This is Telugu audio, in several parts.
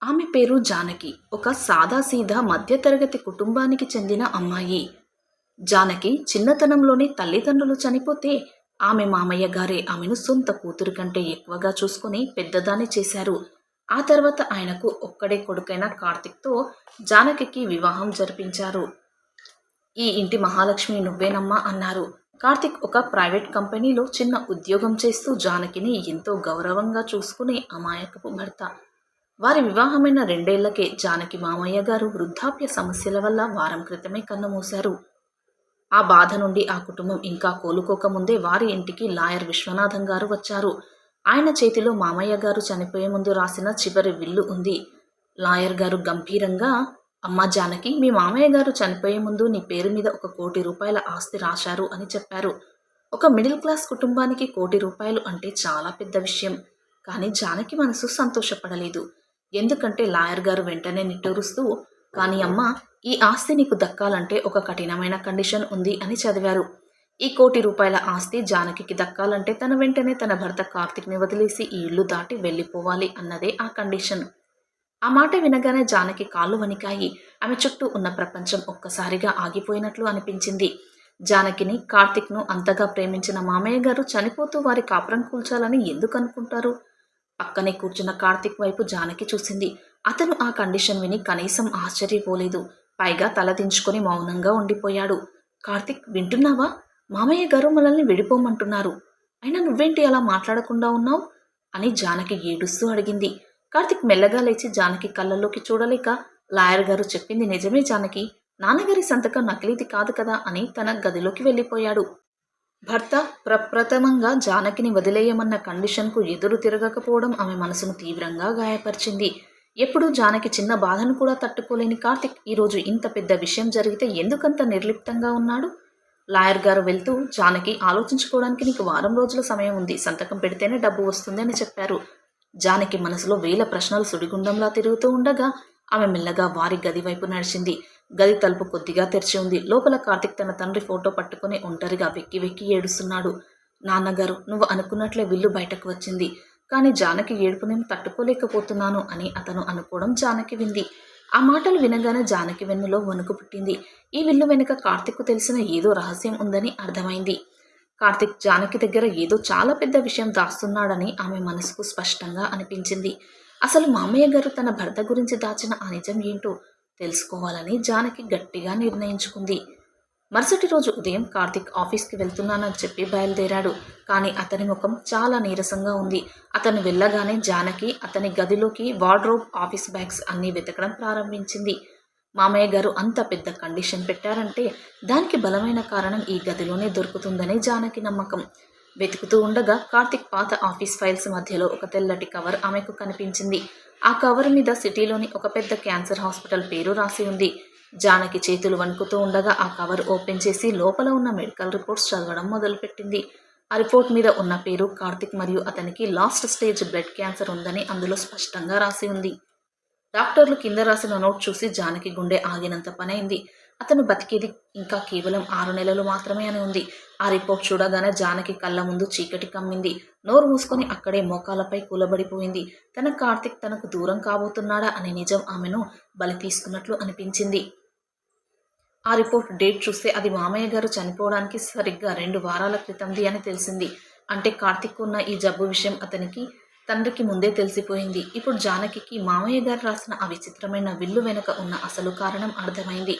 ఆమె పేరు జానకి. ఒక సాదాసీదా మధ్యతరగతి కుటుంబానికి చెందిన అమ్మాయి. జానకి చిన్నతనంలోనే తల్లిదండ్రులు చనిపోతే ఆమె మామయ్య గారే ఆమెను సొంత కూతురు కంటే ఎక్కువగా చూసుకొని పెద్దదాన్ని చేశారు. ఆ తర్వాత ఆయనకు ఒక్కడే కొడుకైన కార్తిక్‌తో జానకికి వివాహం జరిపించారు. "ఈ ఇంటి మహాలక్ష్మి నువ్వేనమ్మా" అన్నారు. కార్తిక్ ఒక ప్రైవేట్ కంపెనీలో చిన్న ఉద్యోగం చేస్తూ జానకిని ఎంతో గౌరవంగా చూసుకునే అమాయకపు భర్త. వారి వివాహమైన 2 ఏళ్లకే జానకి మామయ్య గారు వృద్ధాప్య సమస్యల వల్ల వారం క్రితమే కన్నుమూశారు. ఆ బాధ నుండి ఆ కుటుంబం ఇంకా కోలుకోకముందే వారి ఇంటికి లాయర్ విశ్వనాథం గారు వచ్చారు. ఆయన చేతిలో మామయ్య గారు చనిపోయే ముందు రాసిన చివరి విల్లు ఉంది. లాయర్ గారు గంభీరంగా, "అమ్మా జానకి, మీ మామయ్య గారు చనిపోయే ముందు నీ పేరు మీద ₹1,00,00,000 ఆస్తి రాశారు" అని చెప్పారు. ఒక మిడిల్ క్లాస్ కుటుంబానికి ₹1,00,00,000 అంటే చాలా పెద్ద విషయం. కానీ జానకి మనసు సంతోషపడలేదు. ఎందుకంటే లాయర్ గారు వెంటనే నిట్టూరుస్తూ, "కానీ అమ్మా, ఈ ఆస్తి నీకు దక్కాలంటే ఒక కఠినమైన కండిషన్ ఉంది" అని చదివారు. ఈ ₹1,00,00,000 ఆస్తి జానకికి దక్కాలంటే తన వెంటనే తన భర్త కార్తిక్‌ని వదిలేసి ఈ ఇల్లు దాటి వెళ్ళిపోవాలి అన్నదే ఆ కండిషన్. ఆ మాట వినగానే జానకి కాళ్ళు వణికాయి. ఆమె చుట్టూ ఉన్న ప్రపంచం ఒక్కసారిగా ఆగిపోయినట్లు అనిపించింది. జానకిని, కార్తిక్‌ను అంతగా ప్రేమించిన మామయ్య గారు చనిపోతూ వారి కాపురం కూల్చాలని ఎందుకనుకుంటారు? పక్కనే కూర్చున్న కార్తిక్ వైపు జానకి చూసింది. అతను ఆ కండిషన్ విని కనీసం ఆశ్చర్యపోలేదు. పైగా తలదించుకొని మౌనంగా ఉండిపోయాడు. "కార్తిక్, వింటున్నావా? మామయ్య గారు మనల్ని విడిపోమంటున్నారు. అయినా నువ్వేంటి అలా మాట్లాడకుండా ఉన్నావ్?" అని జానకి ఏడుస్తూ అడిగింది. కార్తిక్ మెల్లగా లేచి జానకి కళ్ళల్లోకి చూడలేక, "లాయర్ గారు చెప్పింది నిజమే జానకి. నాన్నగారి సంతకం నకిలీది కాదు కదా" అని తన గదిలోకి వెళ్ళిపోయాడు. భర్త ప్రప్రథమంగా జానకిని వదిలేయమన్న కండిషన్‌కు ఎదురు తిరగకపోవడం ఆమె మనసును తీవ్రంగా గాయపరిచింది. ఎప్పుడూ జానకి చిన్న బాధను కూడా తట్టుకోలేని కార్తిక్ ఈరోజు ఇంత పెద్ద విషయం జరిగితే ఎందుకంత నిర్లిప్తంగా ఉన్నాడు? లాయర్ గారు వెళ్తూ, "జానకి, ఆలోచించుకోవడానికి నీకు వారం రోజుల సమయం ఉంది. సంతకం పెడితేనే డబ్బు వస్తుంది" అని చెప్పారు. జానకి మనసులో వేల ప్రశ్నలు సుడిగుండంలా తిరుగుతూ ఉండగా ఆమె మెల్లగా వారి గది వైపు నడిచింది. గది తలుపు కొద్దిగా తెరిచి ఉంది. లోపల కార్తిక్ తన తండ్రి ఫోటో పట్టుకుని ఒంటరిగా వెక్కి వెక్కి ఏడుస్తున్నాడు. "నాన్నగారు, నువ్వు అనుకున్నట్లే విల్లు బయటకు వచ్చింది. కానీ జానకి ఏడుపునేం తట్టుకోలేకపోతున్నాను" అని అతను అనుకోవడం జానకి వింది. ఆ మాటలు వినగానే జానకి వెన్నులో వణుకు పుట్టింది. ఈ విల్లు వెనుక కార్తిక్‌కు తెలిసిన ఏదో రహస్యం ఉందని అర్థమైంది. కార్తిక్ జానకి దగ్గర ఏదో చాలా పెద్ద విషయం దాస్తున్నాడని ఆమె మనసుకు స్పష్టంగా అనిపించింది. అసలు మామయ్య గారు తన భర్త గురించి దాచిన ఆ నిజం ఏంటో తెలుసుకోవాలని జానకి గట్టిగా నిర్ణయించుకుంది. మరుసటి రోజు ఉదయం కార్తిక్ ఆఫీస్‌కి వెళ్తున్నానని చెప్పి బయలుదేరాడు. కానీ అతని ముఖం చాలా నీరసంగా ఉంది. అతను వెళ్ళగానే జానకి అతని గదిలోకి వార్డ్‌రోబ్, ఆఫీస్ బ్యాగ్స్ అన్నీ వెతకడం ప్రారంభించింది. మామయ్య గారు అంత పెద్ద కండిషన్ పెట్టారంటే దానికి బలమైన కారణం ఈ గదిలోనే దొరుకుతుందని జానకి నమ్మకం. వెతుకుతూ ఉండగా కార్తిక్ పాత ఆఫీస్ ఫైల్స్ మధ్యలో ఒక తెల్లటి కవర్ ఆమెకు కనిపించింది. ఆ కవర్ మీద సిటీలోని ఒక పెద్ద క్యాన్సర్ హాస్పిటల్ పేరు రాసి ఉంది. జానకి చేతులు వణుకుతూ ఉండగా ఆ కవర్ ఓపెన్ చేసి లోపల ఉన్న మెడికల్ రిపోర్ట్స్ చదవడం మొదలుపెట్టింది. ఆ రిపోర్ట్ మీద ఉన్న పేరు కార్తిక్ మరియు అతనికి లాస్ట్ స్టేజ్ బ్లడ్ క్యాన్సర్ ఉందని అందులో స్పష్టంగా రాసి ఉంది. డాక్టర్లు కింద రాసిన నోట్ చూసి జానకి గుండె ఆగినంత పనైంది. అతను బతికేది ఇంకా కేవలం 6 నెలలు మాత్రమే అని ఉంది. ఆ రిపోర్ట్ చూడగానే జానకి కళ్ళ ముందు చీకటి కమ్మింది. నోరు మూసుకొని అక్కడే మోకాలపై కూలబడిపోయింది. తన కార్తిక్ తనకు దూరం కాబోతున్నాడా అనే నిజం ఆమెను బలి తీసుకున్నట్లు అనిపించింది. ఆ రిపోర్ట్ డేట్ చూస్తే అది మామయ్య గారు చనిపోవడానికి సరిగ్గా 2 వారాల క్రితంది అని తెలిసింది. అంటే కార్తిక్ ఉన్న ఈ జబ్బు విషయం అతనికి తండ్రికి ముందే తెలిసిపోయింది. ఇప్పుడు జానకికి మామయ్య గారు రాసిన ఆ విచిత్రమైన విల్లు వెనుక ఉన్న అసలు కారణం అర్థమైంది.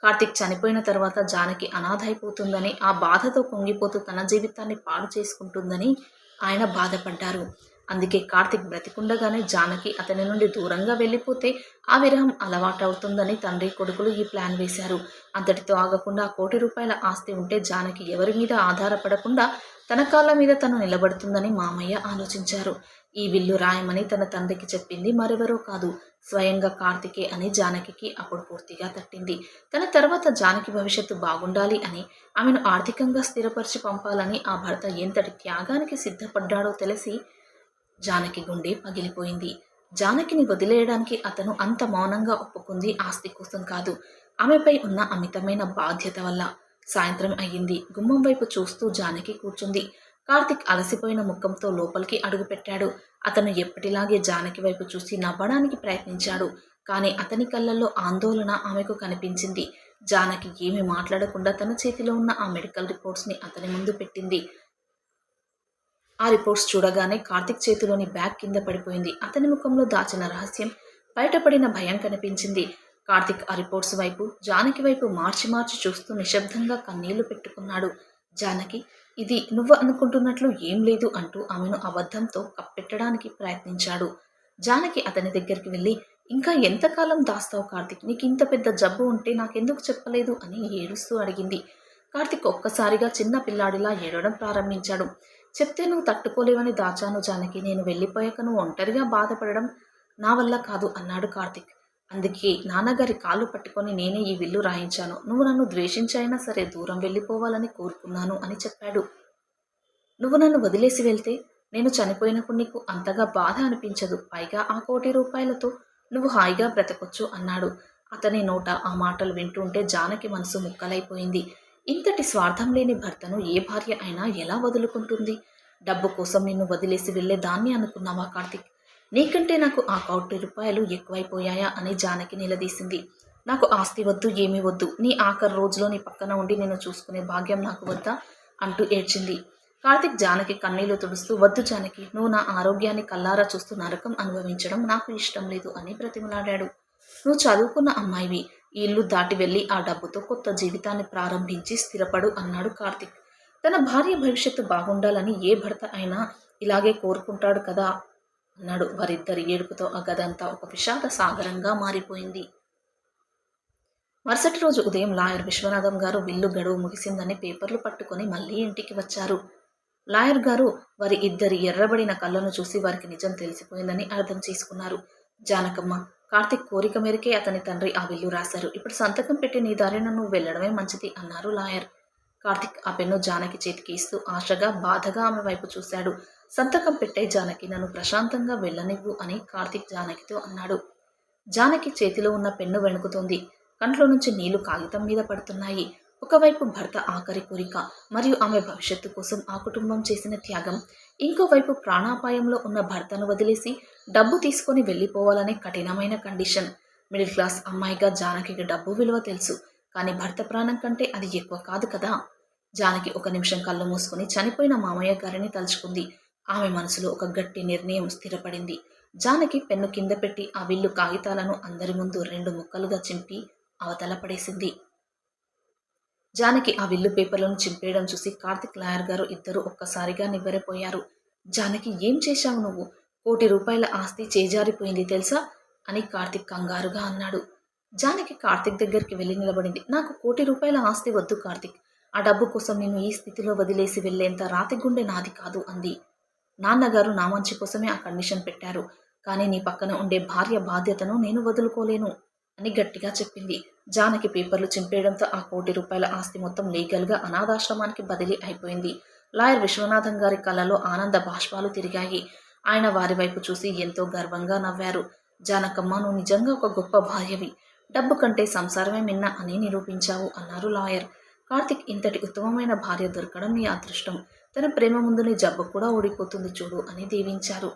కార్తిక్ చనిపోయిన తర్వాత జానకి అనాథైపోతుందని, ఆ బాధతో కుంగిపోతూ తన జీవితాన్ని పాడు చేసుకుంటుందని ఆయన బాధపడ్డారు. అందుకే కార్తిక్ బ్రతికుండగానే జానకి అతని నుండి దూరంగా వెళ్ళిపోతే ఆ విరహం అలవాటవుతుందని తండ్రి కొడుకులు ఈ ప్లాన్ వేశారు. అంతటితో ఆగకుండా ₹1,00,00,000 ఆస్తి ఉంటే జానకి ఎవరి మీద ఆధారపడకుండా తన కాళ్ళ మీద తను నిలబడుతుందని మామయ్య ఆలోచించారు. ఈ విల్లు రాయమని తన తండ్రికి చెప్పింది మరెవరో కాదు, స్వయంగా కార్తికే అని జానకికి అప్పుడు పూర్తిగా తట్టింది. తన తర్వాత జానకి భవిష్యత్తు బాగుండాలి అని, ఆమెను ఆర్థికంగా స్థిరపరిచి పంపాలని ఆ భర్త ఎంతటి త్యాగానికి సిద్ధపడ్డాడో తెలిసి జానకి గుండె పగిలిపోయింది. జానకిని వదిలేయడానికి అతను అంత మౌనంగా ఒప్పుకుంది ఆస్తి కోసం కాదు, ఆమెపై ఉన్న అమితమైన బాధ్యత వల్ల. సాయంత్రం అయ్యింది. గుమ్మం వైపు చూస్తూ జానకి కూర్చుంది. కార్తిక్ అలసిపోయిన ముఖంతో లోపలికి అడుగుపెట్టాడు. అతను ఎప్పటిలాగే జానకి వైపు చూసి నవ్వడానికి ప్రయత్నించాడు. కానీ అతని కళ్ళల్లో ఆందోళన ఆమెకు కనిపించింది. జానకి ఏమీ మాట్లాడకుండా తన చేతిలో ఉన్న ఆ మెడికల్ రిపోర్ట్స్ని అతని ముందు పెట్టింది. ఆ రిపోర్ట్స్ చూడగానే కార్తిక్ చేతిలోని బ్యాగ్ కింద పడిపోయింది. అతని ముఖంలో దాచిన రహస్యం, బయటపడిన భయం కనిపించింది. కార్తిక్ ఆ రిపోర్ట్స్ వైపు, జానకి వైపు మార్చి మార్చి చూస్తూ నిశ్శబ్దంగా కన్నీళ్లు పెట్టుకున్నాడు. జానకి, ఇది నువ్వు అనుకుంటున్నట్లు ఏం లేదు అంటూ ఆమెను అబద్ధంతో కప్పెట్టడానికి ప్రయత్నించాడు. జానకి అతని దగ్గరికి వెళ్ళి, ఇంకా ఎంతకాలం దాస్తావు కార్తిక్? నీకు ఇంత పెద్ద జబ్బు ఉంటే నాకెందుకు చెప్పలేదు అని ఏడుస్తూ అడిగింది. కార్తిక్ ఒక్కసారిగా చిన్న పిల్లాడిలా ఏడవడం ప్రారంభించాడు. చెప్తే నువ్వు తట్టుకోలేవని దాచాను జానకి. నేను వెళ్ళిపోయాక నువ్వు ఒంటరిగా బాధపడడం నా వల్ల కాదు అన్నాడు కార్తిక్. అందుకే నాన్నగారి కాళ్ళు పట్టుకొని నేనే ఈ విల్లు రాయించాను. నువ్వు నన్ను ద్వేషించైనా సరే దూరం వెళ్ళిపోవాలని కోరుకున్నాను అని చెప్పాడు. నువ్వు నన్ను వదిలేసి వెళ్తే నేను చనిపోయినప్పుడు నీకు అంతగా బాధ అనిపించదు. పైగా ఆ ₹1,00,00,000తో నువ్వు హాయిగా బ్రతకొచ్చు అన్నాడు. అతని నోట ఆ మాటలు వింటుంటే జానకి మనసు ముక్కలైపోయింది. ఇంతటి స్వార్థం లేని భర్తను ఏ భార్య అయినా ఎలా వదులుకుంటుంది? డబ్బు కోసం నిన్ను వదిలేసి వెళ్లే దాన్ని అనుకున్నావా కార్తిక్? నీకంటే నాకు ఆ ₹1,00,00,000 ఎక్కువైపోయాయా అని జానకి నిలదీసింది. నాకు ఆస్తి వద్దు, ఏమీ వద్దు. నీ ఆఖరి రోజులో నీ పక్కన ఉండి నిన్ను చూసుకునే భాగ్యం నాకు వద్దా అంటూ ఏడ్చింది. కార్తిక్ జానకి కన్నీళ్లు తుడుస్తూ, వద్దు జానకి, నువ్వు నా ఆరోగ్యాన్ని కల్లారా చూస్తూ నరకం అనుభవించడం నాకు ఇష్టం లేదు అని బ్రతిమలాడాడు. నువ్వు చదువుకున్న అమ్మాయివి. ఈ ఇల్లు దాటి వెళ్ళి ఆ డబ్బుతో కొత్త జీవితాన్ని ప్రారంభించి స్థిరపడు అన్నాడు కార్తిక్. తన భార్య భవిష్యత్తు బాగుండాలని ఏ భర్త అయినా ఇలాగే కోరుకుంటాడు కదా అన్నాడు. వారిద్దరి ఏడుపుతో ఆ గదంతా ఒక విషాద సాగరంగా మారిపోయింది. మరుసటి రోజు ఉదయం లాయర్ విశ్వనాథం గారు విల్లు గడువు ముగిసిందని పేపర్లు పట్టుకొని మళ్ళీ ఇంటికి వచ్చారు. లాయర్ గారు వారి ఇద్దరి ఎర్రబడిన కళ్ళను చూసి వారికి నిజం తెలిసిపోయిందని అర్థం చేసుకున్నారు. జానకమ్మ, కార్తిక్ కోరిక మేరకే అతని తండ్రి ఆ విల్లు రాశారు. ఇప్పుడు సంతకం పెట్టి నీ దారిన నువ్వు వెళ్లడమే మంచిది అన్నారు లాయర్. కార్తిక్ ఆ పెన్ను జానకి చేతికి ఇస్తూ ఆశగా, బాధగా ఆమె వైపు చూశాడు. సంతకం పెట్టే జానకి, నన్ను ప్రశాంతంగా వెళ్ళనివ్వు అని కార్తిక్ జానకితో అన్నాడు. జానకి చేతిలో ఉన్న పెన్ను వెణుకుతోంది. కంట్లో నుంచి నీళ్లు కాగితం మీద పడుతున్నాయి. ఒకవైపు భర్త ఆఖరి కోరిక మరియు ఆమె భవిష్యత్తు కోసం ఆ కుటుంబం చేసిన త్యాగం, ఇంకోవైపు ప్రాణాపాయంలో ఉన్న భర్తను వదిలేసి డబ్బు తీసుకొని వెళ్ళిపోవాలనే కఠినమైన కండిషన్. మిడిల్ క్లాస్ అమ్మాయిగా జానకి డబ్బు విలువ తెలుసు, కానీ భర్త ప్రాణం కంటే అది ఎక్కువ కాదు కదా. జానకి ఒక నిమిషం కళ్ళు మూసుకుని చనిపోయిన మామయ్య గారిని తలుచుకుంది. ఆమె మనసులో ఒక గట్టి నిర్ణయం స్థిరపడింది. జానకి పెన్ను కింద పెట్టి ఆ విల్లు కాగితాలను అందరి ముందు 2 ముక్కలుగా చింపి అవతల పడేసింది. జానకి ఆ విల్లు పేపర్లను చింపేయడం చూసి కార్తిక్, లాయర్ గారు ఇద్దరు ఒక్కసారిగా నివ్వెరపోయారు. జానకి, ఏం చేశావు నువ్వు? ₹1,00,00,000 ఆస్తి చేజారిపోయింది తెలుసా అని కార్తిక్ కంగారుగా అన్నాడు. జానకి కార్తిక్ దగ్గరికి వెళ్ళి నిలబడింది. నాకు ₹1,00,00,000 ఆస్తి వద్దు కార్తిక్. ఆ డబ్బు కోసం నిన్ను ఈ స్థితిలో వదిలేసి వెళ్లేంత రాతి గుండె నాది కాదు అంది. నాన్నగారు నా మంచి కోసమే ఆ కండిషన్ పెట్టారు. కానీ నీ పక్కన ఉండే భార్య బాధ్యతను నేను వదులుకోలేను అని గట్టిగా చెప్పింది. జానకి పేపర్లు చింపేయడంతో ఆ ₹1,00,00,000 ఆస్తి మొత్తం లీగల్గా అనాథాశ్రమానికి బదిలీ అయిపోయింది. లాయర్ విశ్వనాథం గారి కళ్ళలో ఆనంద బాష్పాలు తిరిగాయి. ఆయన వారి వైపు చూసి ఎంతో గర్వంగా నవ్వారు. జానకమ్మ, నువ్వు నిజంగా ఒక గొప్ప భార్యవి. డబ్బు కంటే సంసారమే మిన్న అని నిరూపించావు అన్నారు లాయర్. కార్తిక్, ఇంతటి ఉత్తమమైన భార్య దొరకడం నీ అదృష్టం. తన ప్రేమ ముందు నీ జబ్బు కూడా ఓడిపోతుంది చూడు అని దీవించారు.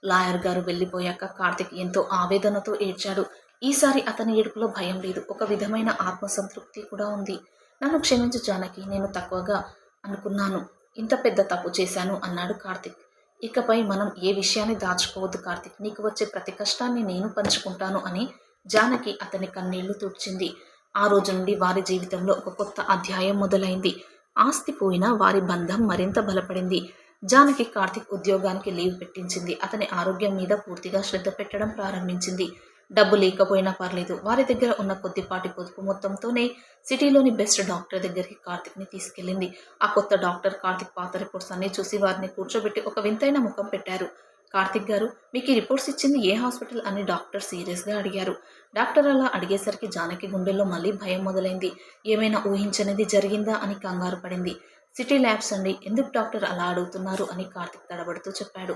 లాయర్ గారు వెళ్ళిపోయాక కార్తిక్ ఎంతో ఆవేదనతో ఏడ్చాడు. ఈసారి అతని ఏడుపులో భయం లేదు, ఒక విధమైన ఆత్మసంతృప్తి కూడా ఉంది. నన్ను క్షమించు జానకి, నేను తక్కువగా అనుకున్నాను. ఇంత పెద్ద తప్పు చేశాను అన్నాడు కార్తిక్. ఇకపై మనం ఏ విషయాన్ని దాచుకోవద్దు కార్తిక్. నీకు వచ్చే ప్రతి కష్టాన్ని నేను పంచుకుంటాను అని జానకి అతని కన్నీళ్లు తుడిచింది. ఆ రోజు నుండి వారి జీవితంలో ఒక కొత్త అధ్యాయం మొదలైంది. ఆస్తి పోయినా వారి బంధం మరింత బలపడింది. జానకి కార్తిక్ ఉద్యోగానికి లీవ్ పెట్టించింది. అతని ఆరోగ్యం మీద పూర్తిగా శ్రద్ధ పెట్టడం ప్రారంభించింది. డబ్బు లేకపోయినా పర్లేదు, వారి దగ్గర ఉన్న కొద్దిపాటి పొదుపు మొత్తంతోనే సిటీలోని బెస్ట్ డాక్టర్ దగ్గరికి కార్తిక్ని తీసుకెళ్ళింది. ఆ కొత్త డాక్టర్ కార్తిక్ పాత రిపోర్ట్స్ అన్నీ చూసి వారిని కూర్చోబెట్టి ఒక వింతైన ముఖం పెట్టారు. కార్తిక్ గారు, మీకు ఈ రిపోర్ట్స్ ఇచ్చింది ఏ హాస్పిటల్ అని డాక్టర్ సీరియస్గా అడిగారు. డాక్టర్ అలా అడిగేసరికి జానకి గుండెల్లో మళ్ళీ భయం మొదలైంది. ఏమైనా ఊహించనిది జరిగిందా అని కంగారు పడింది. సిటీ ల్యాబ్స్ అండి, ఎందుకు డాక్టర్ అలా అడుగుతున్నారు అని కార్తిక్ తడబడుతూ చెప్పాడు.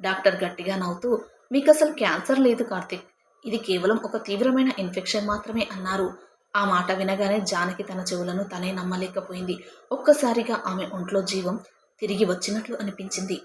డాక్టర్ గట్టిగా నవ్వుతూ, మీకు అసలు క్యాన్సర్ లేదు కార్తిక్, ఇది కేవలం ఒక తీవ్రమైన ఇన్ఫెక్షన్ మాత్రమే అన్నారు. ఆ మాట వినగానే జానకి తన చెవులను తనే నమ్మలేకపోయింది. ఒక్కసారిగా ఆమె ఒంట్లో జీవం తిరిగి వచ్చినట్లు అనిపించింది.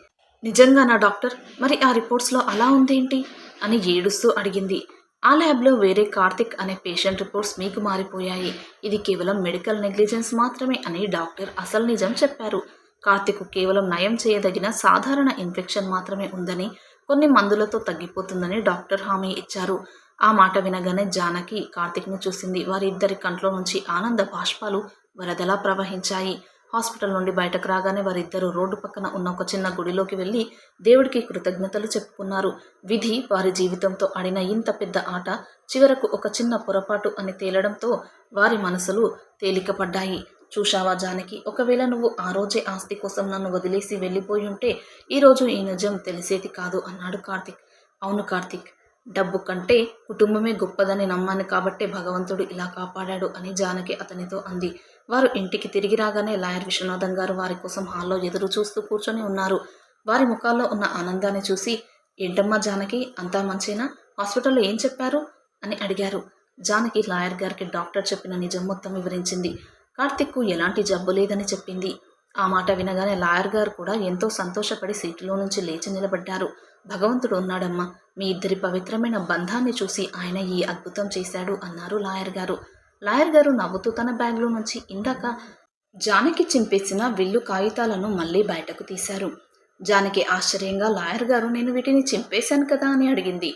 నిజంగానా డాక్టర్? మరి ఆ రిపోర్ట్స్‌లో అలా ఉందేంటి? అని ఏడుస్తూ అడిగింది. ఆ ల్యాబ్‌లో వేరే కార్తిక్ అనే పేషెంట్ రిపోర్ట్స్ మీకు మారిపోయాయి. ఇది కేవలం మెడికల్ నెగ్లిజెన్స్ మాత్రమే అని డాక్టర్ అసలు నిజం చెప్పారు. కార్తిక్‌కు కేవలం నయం చేయదగిన సాధారణ ఇన్ఫెక్షన్ మాత్రమే ఉందని, కొన్ని మందులతో తగ్గిపోతుందని డాక్టర్ హామీ ఇచ్చారు. ఆ మాట వినగానే జానకి కార్తిక్‌ని చూసింది. వారిద్దరి కంట్లో నుంచి ఆనంద బాష్పాలు వరదలా ప్రవహించాయి. హాస్పిటల్ నుండి బయటకు రాగానే వారిద్దరూ రోడ్డు పక్కన ఉన్న ఒక చిన్న గుడిలోకి వెళ్ళి దేవుడికి కృతజ్ఞతలు చెప్పుకున్నారు. విధి వారి జీవితంతో ఆడిన ఇంత పెద్ద ఆట చివరకు ఒక చిన్న పొరపాటు అని తేలడంతో వారి మనసులు తేలికపడ్డాయి. చూశావా జానకి, ఒకవేళ నువ్వు ఆ రోజే ఆస్తి కోసం నన్ను వదిలేసి వెళ్ళిపోయి ఉంటే ఈరోజు ఈ నిజం తెలిసేది కాదు అన్నాడు కార్తిక్. అవును కార్తిక్, డబ్బు కంటే కుటుంబమే గొప్పదని నమ్మాను కాబట్టే భగవంతుడు ఇలా కాపాడాడు అని జానకి అతనితో అంది. వారు ఇంటికి తిరిగి రాగానే లాయర్ విశ్వనాథం గారు వారి కోసం హాల్లో ఎదురు చూస్తూ కూర్చొని ఉన్నారు. వారి ముఖాల్లో ఉన్న ఆనందాన్ని చూసి, ఏంటమ్మా జానకి, అంతా మంచేనా? హాస్పిటల్లో ఏం చెప్పారు అని అడిగారు. జానకి లాయర్ గారికి డాక్టర్ చెప్పిన నిజం మొత్తం వివరించింది. కార్తిక్కు ఎలాంటి జబ్బు లేదని చెప్పింది. ఆ మాట వినగానే లాయర్ గారు కూడా ఎంతో సంతోషపడి సీటులో నుంచి లేచి నిలబడ్డారు. భగవంతుడు ఉన్నాడమ్మా, మీ ఇద్దరి పవిత్రమైన బంధాన్ని చూసి ఆయన ఈ అద్భుతం చేశాడు అన్నారు లాయర్ గారు. లాయర్ గారు నవ్వుతూ తన బ్యాగ్లో నుంచి ఇందాక జానకి చింపేసిన విల్లు కాగితాలను మళ్ళీ బయటకు తీశారు. జానకి ఆశ్చర్యంగా, లాయర్ గారు, నేను వీటిని చింపేశాను కదా అని అడిగింది.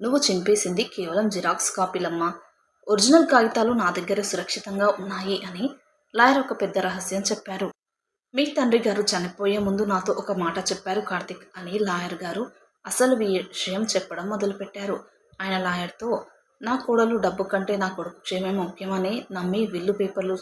నువ్వు చింపేసింది కేవలం జిరాక్స్ కాపీలమ్మా. ఒరిజినల్ కాగితాలు నా దగ్గర సురక్షితంగా ఉన్నాయి అని లాయర్ ఒక పెద్ద రహస్యం చెప్పారు. మీ తండ్రి గారు చనిపోయే ముందు నాతో ఒక మాట చెప్పారు కార్తిక్ అని లాయర్ గారు అసలు విషయం చెప్పడం మొదలుపెట్టారు. ఆయన లాయర్తో, నా కోడలు డబ్బు కంటే నా కొడుకు క్షేమం ముఖ్యమని నమ్మి విల్లు పేపర్లు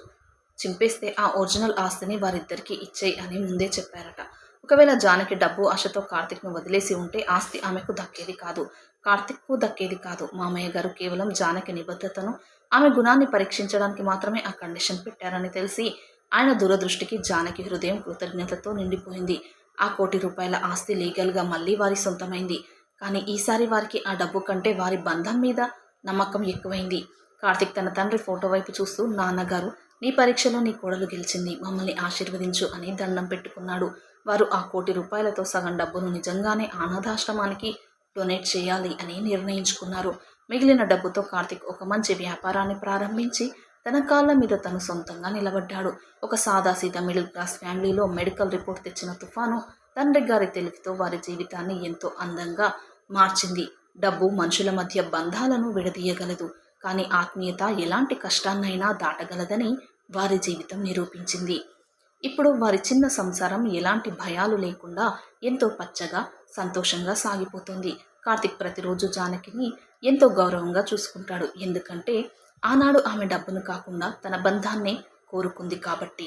చింపేస్తే ఆ ఒరిజినల్ ఆస్తిని వారిద్దరికీ ఇచ్చేయి అని ముందే చెప్పారట. ఒకవేళ జానకి డబ్బు ఆశతో కార్తిక్ను వదిలేసి ఉంటే ఆస్తి ఆమెకు దక్కేది కాదు, కార్తిక్కు దక్కేది కాదు. మామయ్య గారు కేవలం జానకి నిబద్ధతను, ఆమె గుణాన్ని పరీక్షించడానికి మాత్రమే ఆ కండిషన్ పెట్టారని తెలిసి ఆయన దూరదృష్టికి జానకి హృదయం కృతజ్ఞతతో నిండిపోయింది. ఆ ₹1,00,00,000 ఆస్తి లీగల్గా మళ్ళీ వారి సొంతమైంది. కానీ ఈసారి వారికి ఆ డబ్బు కంటే వారి బంధం మీద నమ్మకం ఎక్కువైంది. కార్తిక్ తన తండ్రి ఫోటో వైపు చూస్తూ, నాన్నగారు, నీ పరీక్షలో నీ కోడలు గెలిచింది, మమ్మల్ని ఆశీర్వదించు అని దండం పెట్టుకున్నాడు. వారు ఆ ₹1,00,00,000 సగం డబ్బును నిజంగానే అనాథాశ్రమానికి డొనేట్ చేయాలి అని నిర్ణయించుకున్నారు. మిగిలిన డబ్బుతో కార్తిక్ ఒక మంచి వ్యాపారాన్ని ప్రారంభించి తన కాళ్ళ మీద తను సొంతంగా నిలబడ్డాడు. ఒక సాదాసీదా మిడిల్ క్లాస్ ఫ్యామిలీలో మెడికల్ రిపోర్ట్ తెచ్చిన తుఫాను తండ్రి గారి తెలివితో వారి జీవితాన్ని ఎంతో అందంగా మార్చింది. డబ్బు మనుషుల మధ్య బంధాలను విడదీయగలదు, కానీ ఆత్మీయత ఎలాంటి కష్టాన్నైనా దాటగలదని వారి జీవితం నిరూపించింది. ఇప్పుడు వారి చిన్న సంసారం ఎలాంటి భయాలు లేకుండా ఎంతో పచ్చగా సంతోషంగా సాగిపోతుంది. కార్తిక్ ప్రతిరోజు జానకిని ఎంతో గౌరవంగా చూసుకుంటాడు. ఎందుకంటే ఆనాడు ఆమె డబ్బును కాకుండా తన బంధాన్నే కోరుకుంది కాబట్టి.